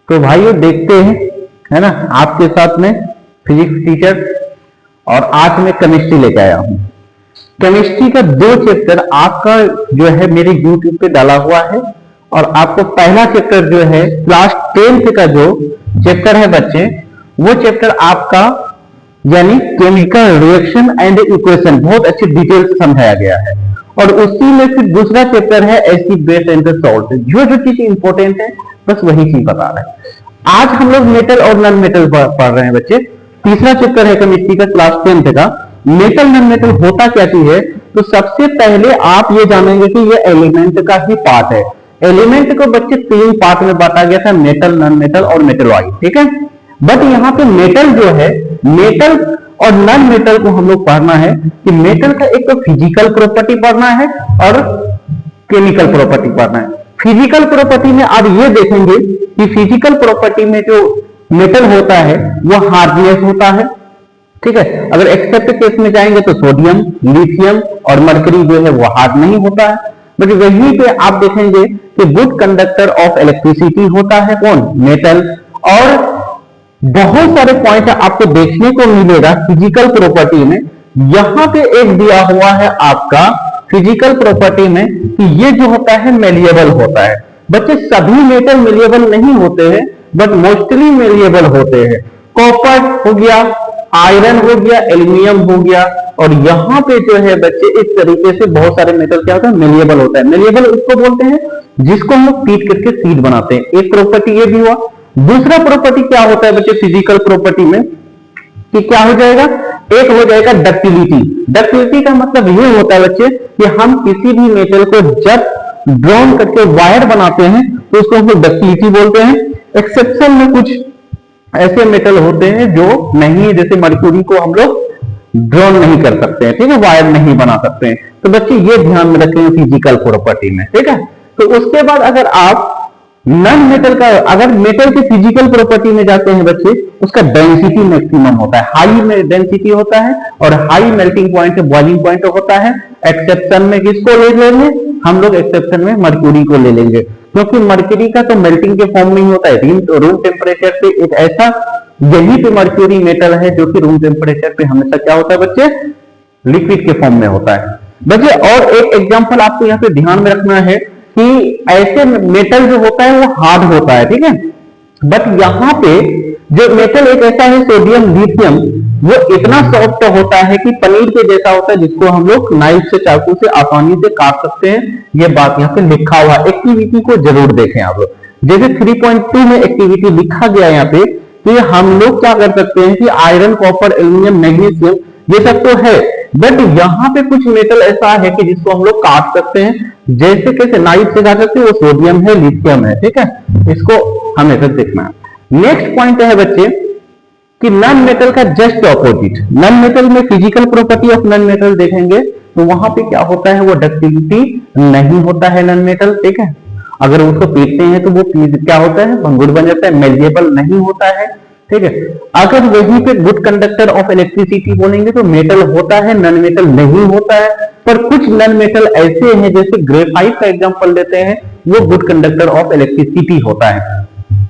तो भाइयों देखते हैं, है ना, आपके साथ में फिजिक्स टीचर, और आज मैं केमिस्ट्री लेके आया हूं। केमिस्ट्री का 2 चैप्टर आपका जो है मेरे यूट्यूब पे डाला हुआ है, और आपको पहला चैप्टर जो है क्लास 10th का जो चैप्टर है बच्चे, वो चैप्टर आपका यानी केमिकल रिएक्शन एंड इक्वेशन बहुत अच्छे डिटेल से समझाया गया है। और उसी में फिर दूसरा चैप्टर है एसिड बेस एंड सॉल्ट, जो जो चीज इंपॉर्टेंट है बस वही चीज बता रहे हैं। आज हम लोग मेटल और नॉन मेटल पढ़ रहे हैं बच्चे। तीसरा चैप्टर है केमिस्ट्री का क्लास 10th का, मेटल नॉन मेटल होता क्या चीज है। तो सबसे पहले आप ये जानेंगे कि ये एलिमेंट का ही पार्ट है। एलिमेंट को बच्चे 3 पार्ट में बांटा गया था, मेटल, नॉन मेटल और मेटलॉइड, ठीक है। बट यहाँ पे मेटल जो है, मेटल और नॉन मेटल को हम लोग पढ़ना है कि मेटल का एक तो फिजिकल प्रॉपर्टी पढ़ना है और केमिकल प्रॉपर्टी पढ़ना है। फिजिकल प्रॉपर्टी में आप ये देखेंगे कि फिजिकल प्रॉपर्टी में जो मेटल होता है वो हार्डनेस होता है, ठीक है। अगर एक्सेप्ट केस में जाएंगे तो सोडियम, लिथियम और मरकरी जो है वो हार्ड नहीं होता है। बट वहीं पे आप देखेंगे कि गुड कंडक्टर ऑफ इलेक्ट्रिसिटी होता है कौन, मेटल। और बहुत सारे पॉइंट आपको देखने को मिलेगा फिजिकल प्रॉपर्टी में। यहां पे एक दिया हुआ है आपका फिजिकल प्रॉपर्टी में कि ये जो होता है मेलिएबल होता है। बच्चे सभी मेटल मेलिएबल नहीं होते हैं, बट मोस्टली मेलिएबल होते हैं। कॉपर हो गया, आयरन हो गया, एल्यूमिनियम हो गया। और यहाँ पे जो है बच्चे इस तरीके से बहुत सारे मेटल क्या होता है, मेलिएबल होता है। मेलिएबल उसको बोलते हैं जिसको हम लोग पीट करके सीड बनाते हैं। एक प्रॉपर्टी ये भी हुआ। दूसरा प्रॉपर्टी क्या होता है बच्चे फिजिकल प्रॉपर्टी में कि क्या हो जाएगा, एक हो जाएगा डक्टिलिटी। डक्टिलिटी का मतलब ये होता है बच्चे कि हम किसी भी मेटल को जब ड्रॉन करके वायर बनाते हैं तो उसको हम लोग डक्टिलिटी बोलते हैं। एक्सेप्शन में कुछ ऐसे मेटल होते हैं जो नहीं, जैसे मर्क्यूरी को हम लोग ड्रॉन नहीं कर सकते हैं, ठीक है, वायर नहीं बना सकते हैं। तो बच्चे ये ध्यान में रखेंगे फिजिकल प्रॉपर्टी में, ठीक है। तो उसके बाद अगर आप नॉन मेटल का, अगर मेटल के फिजिकल प्रॉपर्टी में जाते हैं बच्चे, उसका डेंसिटी मैक्सिमम होता है, हाई में डेंसिटी होता है और high melting point, boiling point होता है। एक्सेप्शन में किसको ले लेंगे हम लोग, एक्सेप्शन में मर्क्यूरी को ले लेंगे, क्योंकि मर्क्यूरी का तो मेल्टिंग के फॉर्म में ही होता है, रूम टेम्परेचर पे एक ऐसा, यही पे मर्क्यूरी मेटल है जो कि रूम टेम्परेचर पे हमेशा क्या होता है बच्चे, लिक्विड के फॉर्म में होता है बच्चे। और एक एग्जांपल आपको यहाँ पे ध्यान में रखना है कि ऐसे मेटल जो होता है वो हार्ड होता है, ठीक है। बट यहाँ पे जो मेटल एक ऐसा है सोडियम, लिथियम, वो इतना सॉफ्ट होता है कि पनीर के जैसा होता है, जिसको हम लोग नाइफ से, चाकू से आसानी से काट सकते हैं। ये बात यहाँ पे लिखा हुआ, एक्टिविटी को जरूर देखें आप लोग। जैसे 3.2 में एक्टिविटी लिखा गया यहाँ पे, तो ये हम लोग क्या कर सकते हैं कि आयरन, कॉपर, एल्यूमिनियम, मैग्नीशियम ये सब तो है, बट यहाँ पे कुछ मेटल ऐसा है कि जिसको हम लोग काट सकते हैं। जैसे कैसे नाइफ से काट सकते हैं, वो सोडियम है, लिथियम है, ठीक है। इसको हमेशा देखना है। नेक्स्ट पॉइंट है बच्चे कि नॉन मेटल का जस्ट ऑपोजिट। नॉन मेटल में physical property of non metal देखेंगे तो वहां पे क्या होता है, वो डक्टिलिटी नहीं होता है नॉन मेटल, ठीक है। अगर उसको पीटते हैं तो वो क्या होता है, भंगुर बन जाता है, मेल्टिएबल नहीं होता है, ठीक है। अगर वहीं पे गुड कंडक्टर ऑफ इलेक्ट्रिसिटी बोलेंगे तो मेटल होता है, नॉन मेटल नहीं होता है। पर कुछ नॉन मेटल ऐसे हैं, जैसे ग्रेफाइट का एग्जांपल लेते हैं, वो गुड कंडक्टर ऑफ इलेक्ट्रिसिटी होता है।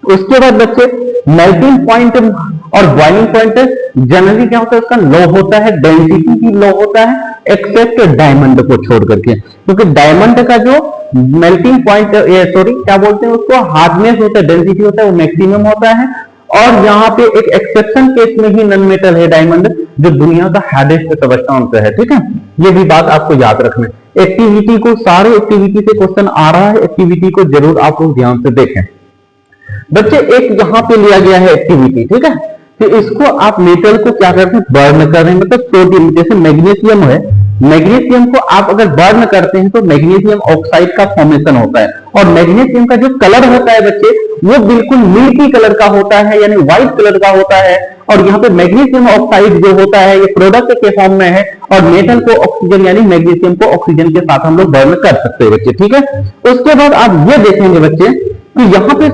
उसके बाद बच्चे मेल्टिंग पॉइंट और बॉइलिंग पॉइंट जनरली क्या होता है, उसका लो होता है, डेंसिटी भी लो होता है, एक्सेप्ट डायमंड को छोड़ करके, क्योंकि डायमंड का जो मेल्टिंग पॉइंट, सॉरी क्या बोलते हैं उसको, हार्डनेस होता है, डेंसिटी होता है, वो मैक्सिमम होता है। और यहाँ पे एक एक्सेप्शन केस में ही नॉन मेटल है डायमंड, जो दुनिया का हार्डेस्ट सबस्टेंस है, ठीक है। ये भी बात आपको याद रखना है। एक्टिविटी को, सारे एक्टिविटी से क्वेश्चन आ रहा है, एक्टिविटी को जरूर आप लोग ध्यान से देखें बच्चे। एक यहाँ पे लिया गया है एक्टिविटी, ठीक है। तो इसको आप मेटल को क्या करते हैं, बर्न कर रहे हैं, मतलब सोडियम, जैसे मैग्नीशियम है, मैग्नीशियम को आप अगर बर्न करते हैं तो मैग्नीशियम ऑक्साइड का फॉर्मेशन होता है। और मैग्नीशियम का जो कलर होता है बच्चे, वो बिल्कुल मिल्की कलर का होता है, यानी व्हाइट कलर का होता है। और यहाँ पे मैग्नीशियम ऑक्साइड जो होता है ये प्रोडक्ट के फॉर्म में है, और मेटल को ऑक्सीजन यानी मैग्नीशियम को ऑक्सीजन के साथ हम लोग बर्न कर सकते हैं बच्चे, ठीक है। उसके बाद आप ये देखेंगे बच्चे कि यहाँ पे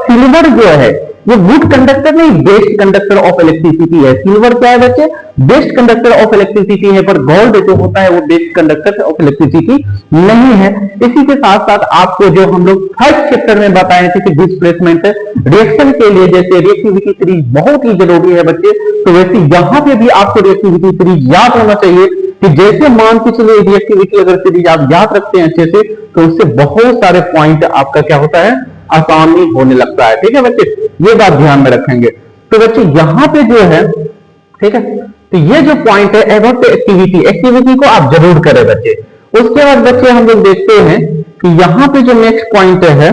सिल्वर जो है, वो गुड कंडक्टर नहीं, बेस्ट कंडक्टर ऑफ इलेक्ट्रिसिटी है। सिल्वर क्या है बच्चे? बेस्ट कंडक्टर ऑफ इलेक्ट्रिसिटी है, पर गोल्ड जो होता है वो बेस्ट कंडक्टर ऑफ इलेक्ट्रिसिटी नहीं है। इसी के साथ साथ आपको जो हम लोग फर्स्ट चैप्टर में बताए थे कि डिस्प्लेसमेंट रिएक्शन के लिए जैसे रिएक्टिविटी सीरीज बहुत ही जरूरी है बच्चे, तो वैसे यहां पे भी आपको रिएक्टिविटी सीरीज याद होना चाहिए कि जैसे मान के चलिए रिएक्टिविटी अगर सीरीज आप याद रखते हैं अच्छे से, तो उससे बहुत सारे पॉइंट आपका क्या होता है, आसानी होने लगता है। ठीक है बच्चे, ये बात ध्यान में रखेंगे। तो बच्चे यहां पे जो है, ठीक है, तो ये जो पॉइंट है अबाउट एक्टिविटी को आप जरूर करें बच्चे। उसके बाद बच्चे हम लोग देखते हैं कि यहां पे जो नेक्स्ट पॉइंट है,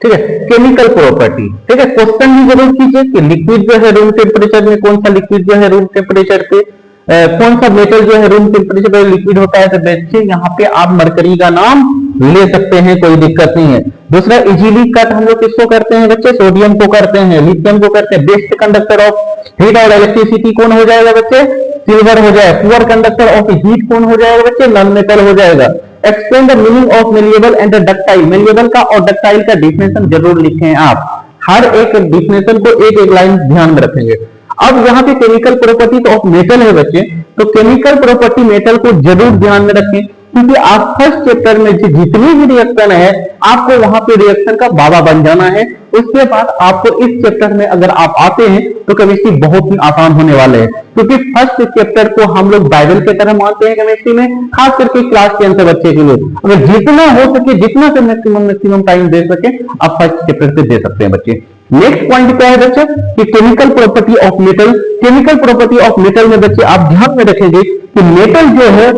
ठीक है, केमिकल प्रॉपर्टी। ठीक है, क्वेश्चन भी जरूर कीजिए कि लिक्विड जो है रूम टेम्परेचर में, कौन सा लिक्विड जो है रूम टेम्परेचर पे, कौन सा मेटल जो है रूम टेम्परेचर पर लिक्विड होता है। तो बच्चे यहाँ पे आप मरकरी का नाम ले सकते हैं, कोई दिक्कत नहीं है। दूसरा इजीली कट हम लोग किसको करते हैं बच्चे? सोडियम को करते हैं, लिथियम को करते हैं। बेस्ट कंडक्टर ऑफ हीट और इलेक्ट्रिसिटी कौन हो जाएगा बच्चे? सिल्वर हो जाएगा। पुअर कंडक्टर ऑफ हीट कौन हो जाएगा बच्चे? नॉन मेटल हो जाएगा। Explain the meaning of malleable and ductile. Malleable का और डक्टाइल का डिफिनेशन जरूर लिखें आप, हर एक डिफिनेशन को एक एक लाइन ध्यान में रखेंगे। अब यहाँ पे केमिकल प्रॉपर्टी ऑफ मेटल है बच्चे, तो केमिकल प्रॉपर्टी मेटल को जरूर ध्यान में रखें, क्योंकि आप फर्स्ट चैप्टर में जितनी भी रिएक्शन है आपको वहां पे रिएक्शन का बाबा बन जाना है। उसके बाद आपको इस चैप्टर में अगर आप आते हैं तो केमिस्ट्री बहुत ही आसान होने वाले हैं, क्योंकि फर्स्ट चैप्टर को हम लोग बाइबल की तरह मानते हैं केमिस्ट्री में, खास करके क्लास 10 से बच्चे के लिए। अगर जितना हो सके, जितना से मैक्सिमम टाइम दे सके आप फर्स्ट चैप्टर से दे सकते हैं बच्चे। नेक्स्ट पॉइंट क्या है बच्चे कि chemical property of metal. Chemical property of metal में बच्चे आप ध्यान में रखेंगे कि मेटल जो है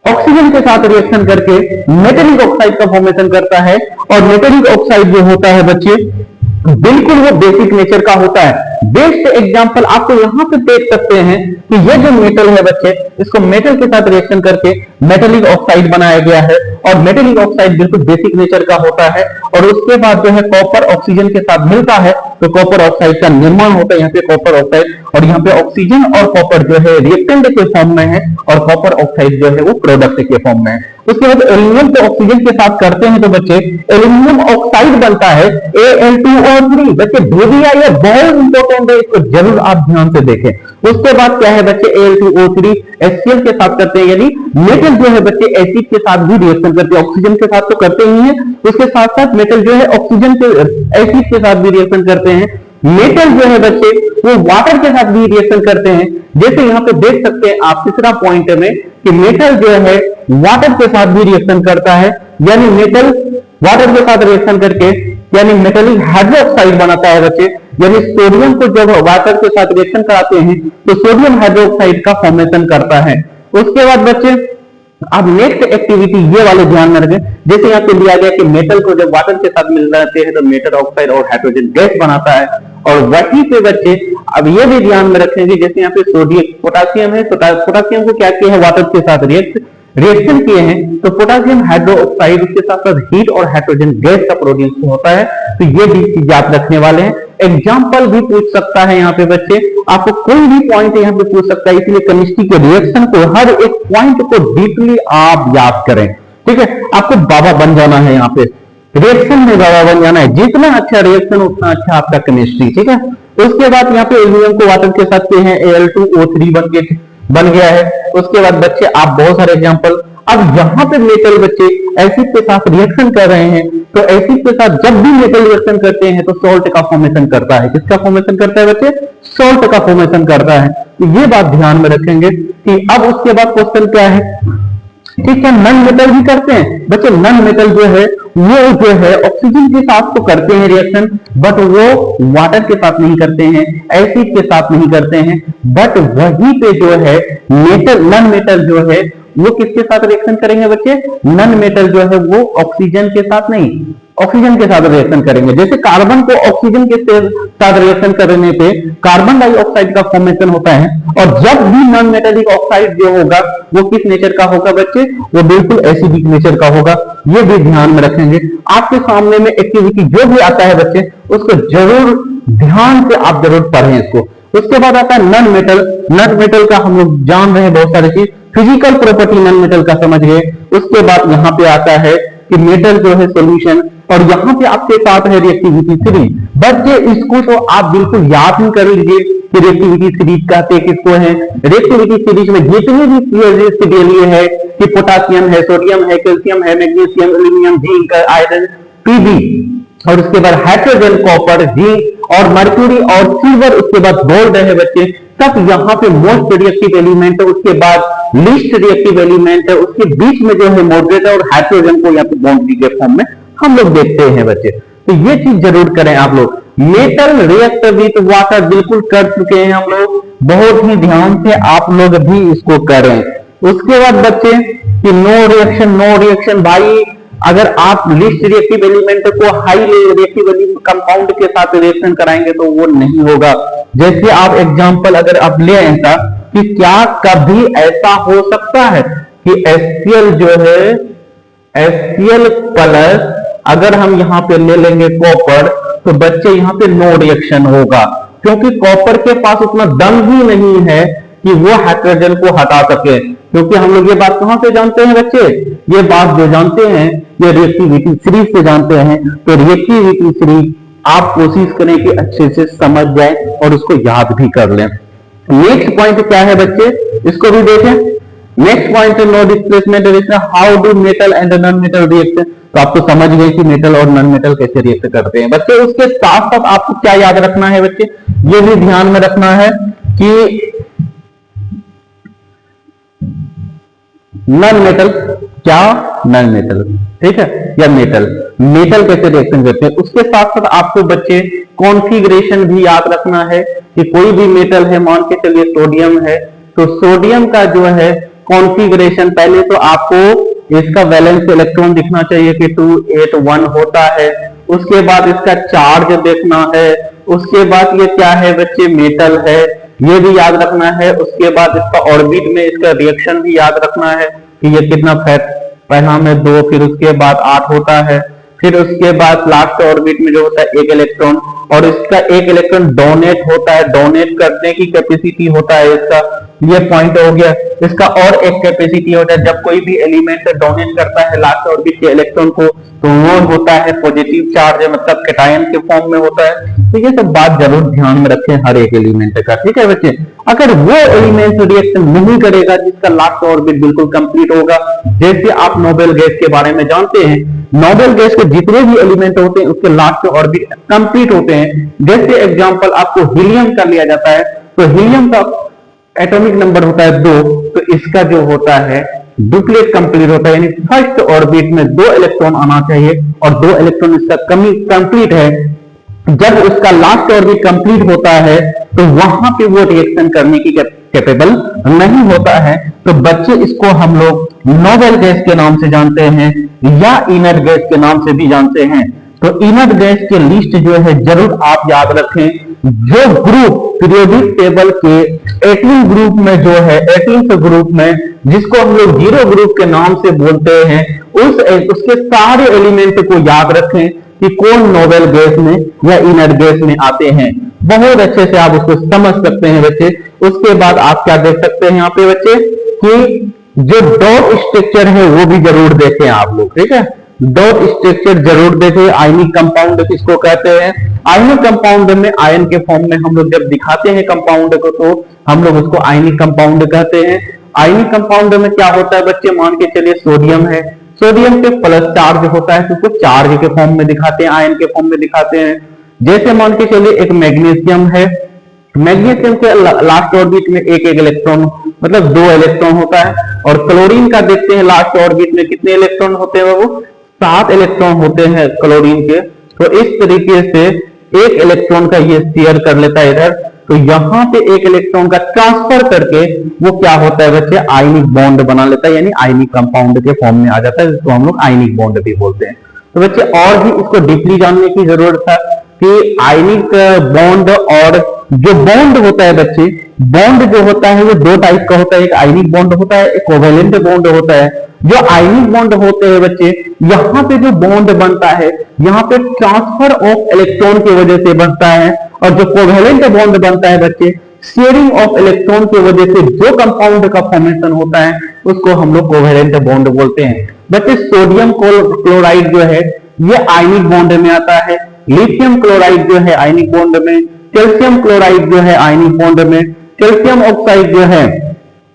ऑक्सीजन के साथ रिएक्शन करके मेटेलिक ऑक्साइड का फॉर्मेशन करता है, और मेटेलिक ऑक्साइड जो होता है बच्चे बिल्कुल वो बेसिक नेचर का होता है। बेस्ट एग्जांपल आपको यहां पे देख सकते हैं कि ये जो मेटल है बच्चे, इसको मेटल के साथ रिएक्शन करके मेटेलिक ऑक्साइड बनाया गया है, और मेटेलिक ऑक्साइड बिल्कुल बेसिक नेचर का होता है। और उसके बाद जो है कॉपर ऑक्सीजन के साथ मिलता है तो कॉपर ऑक्साइड का निर्माण होता है। यहाँ पे कॉपर ऑक्साइड, और यहाँ पे ऑक्सीजन और कॉपर जो है रिएक्टेंट के फॉर्म में है, और कॉपर ऑक्साइड जो है वो प्रोडक्ट के फॉर्म में है। उसके बाद एल्यूमिनियम को ऑक्सीजन के साथ करते हैं तो बच्चे एल्यूमिनियम ऑक्साइड बनता है Al2O3। बच्चे भेदिया ये बहुत इंपॉर्टेंट है, इसको जरूर आप ध्यान से देखें। उसके बाद क्या है बच्चे Al2O3 HCl के साथ करते हैं, यानी मेटल जो है बच्चे एसिड के साथ भी रिएक्शन करते हैं। ऑक्सीजन के साथ तो करते ही हैं, उसके साथ साथ मेटल जो है ऑक्सीजन के एसिड के साथ भी रिएक्शन करते हैं। मेटल जो है बच्चे वो वाटर के साथ भी रिएक्शन करते हैं। जैसे यहाँ पे देख सकते हैं आप तीसरा पॉइंट में कि मेटल जो है वाटर के साथ भी रिएक्शन करता है, यानी मेटल वाटर के साथ रिएक्शन करके यानी मेटेलिक हाइड्रोक्साइड बनाता है बच्चे। यानी सोडियम को जब वाटर के साथ रिएक्शन कराते हैं तो सोडियम हाइड्रोक्साइड का फॉर्मेशन करता है। उसके बाद बच्चे अब नेक्स्ट एक्टिविटी ये वाले ध्यान में रखें, जैसे यहाँ पे दिया गया कि मेटल को जब वाटर के साथ मिल जाते हैं तो मेटल ऑक्साइड और हाइड्रोजन गैस बनाता है। और वहीं पे बच्चे अब ये भी ध्यान में रखेंगे, जैसे यहाँ पे सोडियम पोटासियम है, पोटासियम को क्या किया है, वाटर के साथ रिएक्शन किए हैं, तो पोटासियम हाइड्रोक्साइड उसके साथ साथ हीट और हाइड्रोजन गैस का प्रोड्यूस होता है। तो ये भी चीज याद रखने वाले हैं। एग्जाम्पल भी पूछ सकता है यहाँ पे बच्चे, आपको कोई भी पॉइंट यहाँ पे पूछ सकता है, इसलिए केमिस्ट्री के रिएक्शन को हर एक पॉइंट को डीपली आप याद करें। ठीक है, आपको बाबा बन जाना है, यहाँ पे रिएक्शन में बाबा बन जाना है। जितना अच्छा रिएक्शन उतना अच्छा आपका केमिस्ट्री। ठीक है, उसके बाद यहाँ पे एल्यूमिनियम को वाटर के साथ किए हैं, Al2O3 बन गया है। उसके बाद बच्चे आप बहुत सारे एग्जांपल, अब यहाँ पे मेटल बच्चे एसिड के साथ रिएक्शन कर रहे हैं, तो एसिड के साथ जब भी मेटल रिएक्शन करते हैं तो सॉल्ट का फॉर्मेशन करता है। किसका फॉर्मेशन करता है बच्चे? सॉल्ट का फॉर्मेशन करता है। तो ये बात ध्यान में रखेंगे कि अब उसके बाद क्वेश्चन क्या है, ठीक है, नॉन मेटल भी करते हैं बच्चे। नॉन मेटल जो है वो जो है ऑक्सीजन के साथ तो करते हैं रिएक्शन, बट वो वाटर के साथ नहीं करते हैं, एसिड के साथ नहीं करते हैं। बट वहीं पे जो है मेटल, नॉन मेटल जो है वो किसके साथ रिएक्शन करेंगे बच्चे? नॉन मेटल जो है वो ऑक्सीजन के साथ नहीं, ऑक्सीजन के साथ रिएक्शन करेंगे। जैसे कार्बन को ऑक्सीजन के साथ रिएक्शन करने पे कार्बन डाइऑक्साइड का फॉर्मेशन होता है, और जब भी नॉन मेटेलिक ऑक्साइड जो होगा वो किस नेचर का होगा बच्चे? वो बिल्कुल एसिडिक नेचर का होगा। ये भी ध्यान में रखेंगे। आपके सामने में एक्टिविटी जो भी आता है बच्चे उसको जरूर ध्यान से आप जरूर पढ़ें इसको। उसके बाद आता है नॉन मेटल। नॉन मेटल का हम लोग जान रहे हैं बहुत सारी चीज, फिजिकल प्रॉपर्टी नॉन मेटल का समझ गए। उसके बाद यहाँ पे आता है कि मेटल जो है सॉल्यूशन, और यहाँ पे आपके साथ है रिएक्टिविटी सीरीज। बच्चे इसको तो आप बिल्कुल याद ही कर लीजिए कि रिएक्टिविटी सीरीज कहते किसको है। रिएक्टिविटी सीरीज में जितने भी लिए है कि पोटासियम है, सोडियम है, कैल्शियम है, magnesium, aluminium, zinc, iron, PB, और उसके बाद हाइड्रोजन, कॉपर, जिंक और मर्क्यूरी और सिल्वर, उसके बाद गोल्ड है बच्चे, सब यहाँ पे मोस्ट रिएक्टिव एलिमेंट है। उसके बाद लीस्ट रिएक्टिव एलिमेंट है, उसके बीच में जो है मॉडरेटर और हाइड्रोजन को यहाँ पे बाउंड्री के फॉर्म में हम लोग देखते हैं बच्चे। तो ये चीज जरूर करें आप लोग। मेटल रिएक्ट विद वाटर बिल्कुल कर चुके हैं हम लोग, बहुत ही ध्यान से आप लोग भी इसको करें। उसके बाद बच्चे कि नो रिएक्शन भाई, अगर आप लिस्ट रिएक्टिव एलिमेंट को हाई रिएक्टिव कंपाउंड के साथ रिएक्शन कराएंगे तो वो नहीं होगा। जैसे आप एग्जांपल अगर आप ले ऐसा कि क्या कभी ऐसा हो सकता है कि HCl जो है, HCl प्लस अगर हम यहाँ पे ले लेंगे कॉपर, तो बच्चे यहाँ पे नो रिएक्शन होगा, क्योंकि कॉपर के पास उतना दम ही नहीं है कि वो हाइड्रोजन को हटा सके। क्योंकि हम लोग ये बात कहां से जानते हैं बच्चे, ये बात जो जानते हैं ये रिएक्टिविटी सीरीज से जानते हैं। तो रिएक्टिविटी सीरीज आप कोशिश करें कि अच्छे से समझ जाए और उसको याद भी कर लें। नेक्स्ट पॉइंट क्या है बच्चे, इसको भी देखें। Next point no displacement reaction, how do metal and non metal react. तो आप तो समझ गए कि मेटल और नॉन मेटल कैसे रिएक्ट करते हैं बच्चे। उसके साथ साथ आपको क्या याद रखना है बच्चे, ये भी ध्यान में रखना है कि नॉन मेटल क्या, नॉन मेटल, ठीक है, या मेटल कैसे रिएक्शन करते हैं। उसके साथ साथ आपको बच्चे कॉन्फ़िगरेशन भी याद रखना है कि कोई भी मेटल है, मान के चलिए सोडियम है, तो सोडियम का जो है कॉन्फ़िगरेशन, पहले तो आपको इसका वैलेंस इलेक्ट्रॉन दिखना चाहिए कि 281 होता है। उसके बाद इसका चार्ज देखना है। उसके बाद ये क्या है बच्चे, मेटल है, ये भी याद रखना है। उसके बाद इसका ऑर्बिट में इसका रिएक्शन भी याद रखना है कि ये कितना फैट, पहला में 2, फिर उसके बाद 8 होता है, फिर उसके बाद लास्ट ऑर्बिट में जो होता है 1 इलेक्ट्रॉन, और इसका 1 इलेक्ट्रॉन डोनेट होता है, डोनेट करने की कैपेसिटी होता है इसका, ये पॉइंट हो गया। इसका और एक कैपेसिटी होता है, जब कोई भी एलिमेंट डोनेट करता है लास्ट ऑर्बिट के इलेक्ट्रॉन को तो वो होता है पॉजिटिव चार्ज, मतलब कैटायन के फॉर्म में होता है। तो ये सब बात जरूर ध्यान में रखें हर एक एलिमेंट का, ठीक है बच्चे। अगर वो एलिमेंट रिएक्शन नहीं करेगा जिसका लास्ट ऑर्बिट बिल्कुल कंप्लीट होगा, जैसे आप नोबेल गैस के बारे में जानते हैं, नोबेल गैस के जितने भी एलिमेंट होते हैं उसके लास्ट ऑर्बिट कंप्लीट होते हैं। जैसे एग्जांपल आपको हीलियम का लिया जाता है, तो हीलियम का एटॉमिक नंबर होता है 2, तो इसका जो होता है डुप्लेट कंप्लीट होता है, यानी फर्स्ट ऑर्बिट में 2 इलेक्ट्रॉन आना चाहिए और 2 इलेक्ट्रॉन इसका कंप्लीट है। जब उसका लास्ट ऑर्बिट कंप्लीट होता है तो वहां पे वो रिएक्शन करने की कैपेबल नहीं होता है। तो बच्चे इसको हम लोग नोबेल गैस के नाम से जानते हैं या इनर्ट गैस के नाम से भी जानते हैं। तो इनर्ट गैस के लिस्ट जो है जरूर आप याद रखें। जो ग्रुप पीरियोडिक टेबल के 18 ग्रुप में जो है 18th ग्रुप में, जिसको हम लोग 0 ग्रुप के नाम से बोलते हैं, उसके सारे एलिमेंट को याद रखें कि कौन नोबेल गैस में या इनर्ट गैस में आते हैं। बहुत अच्छे से आप उसको समझ सकते हैं बच्चे। उसके बाद आप क्या देख सकते हैं यहाँ पे बच्चे कि जो डॉट स्ट्रक्चर है वो भी जरूर देखें आप लोग, ठीक है। डॉट स्ट्रक्चर जरूर देखें। आयनिक कंपाउंड किसको कहते हैं, आयनिक कंपाउंड में आयन के फॉर्म में हम लोग जब दिखाते हैं कंपाउंड को तो हम लोग उसको आयनिक कंपाउंड कहते हैं। आयनिक कंपाउंड में क्या होता है बच्चे, मान के चलिए सोडियम है, सोडियम पे प्लस चार्ज होता है तो उसको चार्ज के फॉर्म में दिखाते हैं, आयन के फॉर्म में दिखाते हैं। जैसे मान के चलिए एक मैग्नीशियम है, मैग्नीशियम के लास्ट ऑर्बिट में एक इलेक्ट्रॉन, मतलब 2 इलेक्ट्रॉन होता है। और क्लोरीन का देखते हैं लास्ट ऑर्बिट में कितने इलेक्ट्रॉन होते हैं, वो 7 इलेक्ट्रॉन होते हैं क्लोरीन के। तो इस तरीके से एक इलेक्ट्रॉन का ये शेयर कर लेता है इधर, तो यहां पे एक इलेक्ट्रॉन का ट्रांसफर करके वो क्या होता है बच्चे, आयनिक बॉन्ड बना लेता है, यानी आयनिक कंपाउंड के फॉर्म में आ जाता है, जिसको हम लोग आयनिक बॉन्ड भी बोलते हैं। तो बच्चे और भी इसको डीपली जानने की जरूरत है कि आयनिक बॉन्ड, और जो बॉन्ड होता है बच्चे, बॉन्ड जो होता है वो 2 टाइप का होता है, एक आयनिक बॉन्ड होता है, एक कोवेलेंट बॉन्ड होता है। जो आयनिक बॉन्ड होते हैं बच्चे, यहाँ पे जो बॉन्ड बनता है यहाँ पे ट्रांसफर ऑफ इलेक्ट्रॉन की वजह से बनता है, और जो कोवेलेंट बॉन्ड बनता है बच्चे, शेयरिंग ऑफ इलेक्ट्रॉन की वजह से जो कंपाउंड का फॉर्मेशन होता है उसको हम लोग कोवेलेंट बॉन्ड बोलते हैं। बच्चे सोडियम क्लोराइड जो है ये आयनिक बॉन्ड में आता है। लिथियम क्लोराइड जो है आयनिक बॉन्ड में, कैल्शियम क्लोराइड जो है आयनिक बॉन्ड में, कैल्शियम ऑक्साइड जो है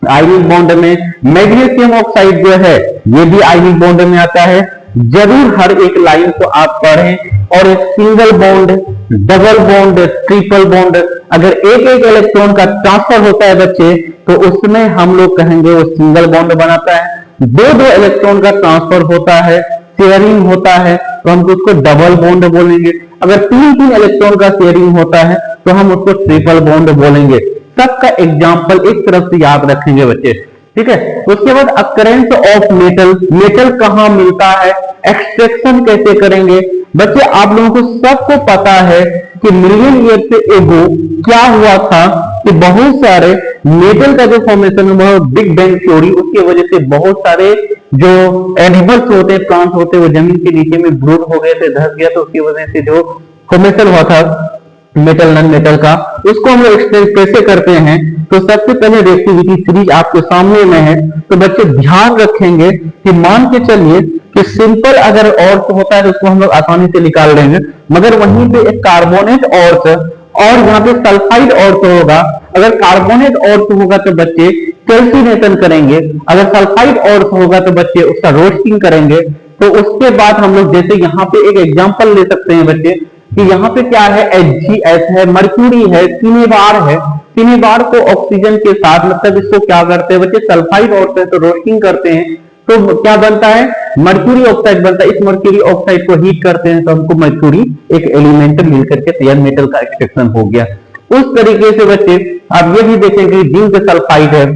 आयनिक बॉन्ड में, मैग्नीशियम ऑक्साइड जो है ये भी आयनिक बॉन्ड में आता है। जरूर हर एक लाइन को आप पढ़ें और single bond, double bond, triple bond, अगर एक एक इलेक्ट्रॉन का ट्रांसफर होता है बच्चे तो उसमें हम लोग कहेंगे वो सिंगल बॉन्ड बनाता है। दो दो इलेक्ट्रॉन का ट्रांसफर होता है, शेयरिंग होता है तो हम उसको डबल बॉन्ड बोलेंगे। अगर तीन तीन इलेक्ट्रॉन का शेयरिंग होता है तो हम उसको ट्रिपल बॉन्ड बोलेंगे। सबका एग्जाम्पल एक तरफ से याद रखेंगे बच्चे, ठीक है। उसके बाद अकरेंस ऑफ मेटल, मेटल कहां मिलता है, एक्सट्रैक्शन कैसे करेंगे। बच्चे आप लोगों को सबको पता है कि मिलियन ईयर से एगो क्या हुआ था कि बहुत सारे मेटल का जो फॉर्मेशन हुआ बिग बैंग थ्योरी, उसकी वजह से बहुत सारे जो एनिमल्स होते हैं, प्लांट होते हैं, वो जमीन के नीचे में ब्रूड हो गए थे, धस गया, तो उसकी वजह से जो फॉर्मेशन हुआ था मेटल नॉन मेटल का, उसको हम लोग एक्सप्लेन कैसे करते हैं। तो सबसे पहले रिएक्टिविटी सीरीज आपके सामने में है, तो बच्चे ध्यान रखेंगे कि मान के चलिए कि सिंपल अगर ऑर्थ होता है तो उसको हम लोग आसानी से निकाल लेंगे, मगर वहीं पे एक कार्बोनेट ऑर्थ और यहाँ पे सल्फाइड ऑर्थ होगा। अगर कार्बोनेट ऑर्थ होगा तो बच्चे कैल्सिनेशन करेंगे, अगर सल्फाइड ऑर्थ होगा तो बच्चे उसका रोस्टिंग करेंगे। तो उसके बाद हम लोग जैसे यहाँ पे एक एग्जांपल ले सकते हैं बच्चे कि यहाँ पे क्या है, HgS है, मर्क्यूरी है, सिनेबार है। सिनेबार को ऑक्सीजन के साथ मतलब इसको क्या करते हैं बच्चे, सल्फाइड ऑर्थ है तो रोस्टिंग करते हैं तो क्या बनता है, मर्क्यूरी ऑक्साइड बनता है। इस मर्क्यूरी ऑक्साइड को हीट करते हैं तो हमको मर्क्यूरी एक एलिमेंट मिल करके तैयार मेटल का एक्सट्रैक्शन हो गया। उस तरीके से बच्चे आप ये भी देखेंगे जिंक सल्फाइड है,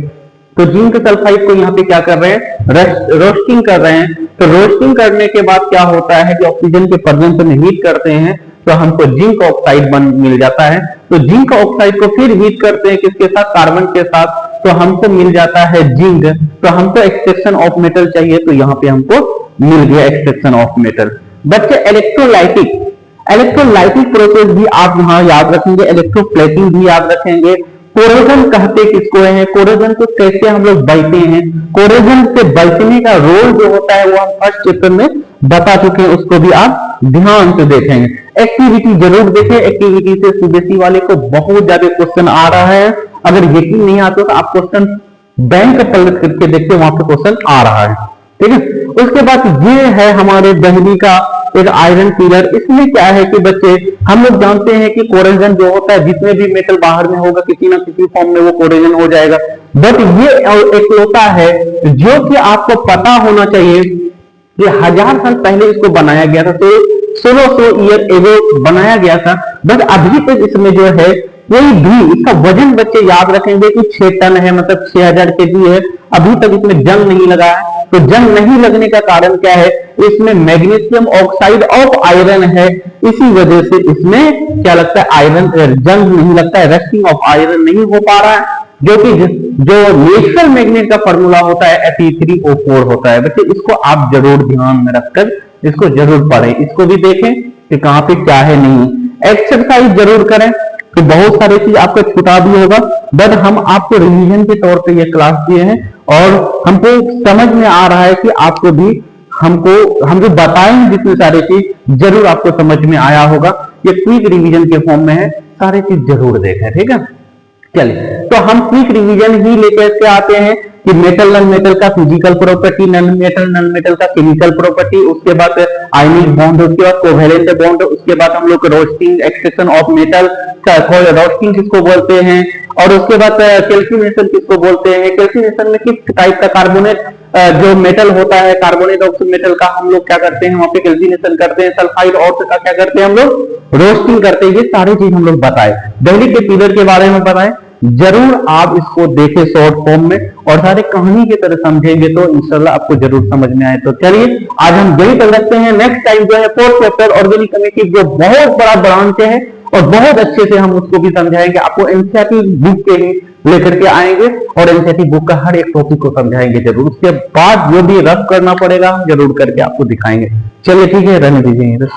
तो जिंक सल्फाइड को यहाँ पे क्या कर रहे हैं, रोस्टिंग कर रहे हैं। तो रोस्टिंग करने के बाद क्या होता है कि ऑक्सीजन के प्रेजेंस में हीट करते हैं तो हमको जिंक ऑक्साइड मिल जाता है। तो जिंक ऑक्साइड को फिर हीट करते हैं किसके साथ, कार्बन के साथ, तो हमको मिल जाता है जिंक। तो हमको एक्सट्रैक्शन ऑफ मेटल चाहिए तो यहाँ पे हमको मिल गया एक्सट्रैक्शन ऑफ मेटल। बच्चे इलेक्ट्रोलाइटिक, इलेक्ट्रोलाइटिक प्रोसेस भी आप यहाँ याद रखेंगे, इलेक्ट्रोप्लेटिंग भी याद रखेंगे। कोरोजन कहते किसको है, कोरोजन को कैसे हम लोग बचते हैं, कोरोजन से बचने का रोल जो होता है वो हम फर्स्ट चैप्टर में बता चुके हैं, उसको भी आप ध्यान से देखेंगे। एक्टिविटी जरूर देखें, एक्टिविटी से सीबीएसई वाले को बहुत ज्यादा क्वेश्चन आ रहा है। अगर यकीन नहीं आता तो आप क्वेश्चन बैंक पलट करके देखते, वहां पे क्वेश्चन आ रहा है, ठीक है। उसके बाद ये है हमारे दहली का एक आयरन पिलर। इसमें क्या है कि बच्चे हम लोग जानते हैं कि कोरोजन जो होता है जितने भी मेटल बाहर में होगा किसी ना किसी फॉर्म में वो कोरोजन हो जाएगा। बट ये एक होता है जो कि आपको पता होना चाहिए कि 1000 साल पहले इसको बनाया गया था, तो 1600 ईयर एगो बनाया गया था। बट अभी तक इसमें जो है कोई भी इसका वजन बच्चे याद रखेंगे कि 6 टन है, मतलब 6000 केजी है। अभी तक इसमें जंग नहीं लगा है। तो जंग नहीं लगने का कारण क्या है, इसमें मैग्नीशियम ऑक्साइड ऑफ आयरन है, इसी वजह से इसमें क्या लगता है, आयरन जंग नहीं लगता है, रस्टिंग ऑफ आयरन नहीं हो पा रहा है। जो कि जो नेचुरल मैग्नेट का फॉर्मूला होता है Fe3O4 होता है। बच्चे इसको आप जरूर ध्यान में रखकर इसको जरूर पढ़ें, इसको भी देखें कि कहां पे क्या है नहीं। एक्सरसाइज जरूर करें, तो बहुत सारी चीज आपको छुटा भी होगा, बट हम आपको रिवीजन के तौर पे ये क्लास दिए हैं और हमको समझ में आ रहा है कि आपको भी हम जो बताएं जितनी सारी चीज जरूर आपको समझ में आया होगा। ये क्विक रिवीजन के फॉर्म में है, सारी चीज जरूर देखें, ठीक है। चलिए, तो हम क्विक रिवीजन ही लेकर के आते हैं कि मेटल नॉन मेटल का फिजिकल प्रॉपर्टी, नॉन मेटल का केमिकल प्रॉपर्टी, उसके बाद आयनिक बॉन्ड, उसके बाद कोवेलेंट बॉन्ड, उसके बाद हम लोग roasting, extraction of metal, roasting किसको बोलते हैं, और उसके बाद कैल्सिनेशन किसको बोलते हैं। कैल्सिनेशन में किस टाइप का कार्बोनेट जो मेटल होता है, कार्बोनेट ऑक्साइड मेटल का हम लोग क्या करते हैं, वहां पे कैल्सिनेशन करते हैं। सल्फाइड ऑर्थ का क्या करते हैं हम लोग, रोस्टिंग करते हैं। ये सारी चीज हम लोग बताए, दहली के पिलर के बारे में बताएं। जरूर आप इसको देखें शॉर्ट फॉर्म में और सारे कहानी की तरह समझेंगे तो इंशाल्लाह आपको जरूर समझ में आए। तो चलिए आज हम यही तक रखते हैं। नेक्स्ट टाइम जो है 4th चैप्टर ऑर्गेनिक केमिस्ट्री जो बहुत बड़ा ब्रांच है और बहुत अच्छे से हम उसको भी समझाएंगे। आपको एनसीईआरटी बुक के ही लेकर के आएंगे और एनसीईआरटी बुक का हर एक टॉपिक को समझाएंगे जरूर। उसके बाद जो भी रफ करना पड़ेगा जरूर करके आपको दिखाएंगे। चलिए ठीक है, रहने दीजिए।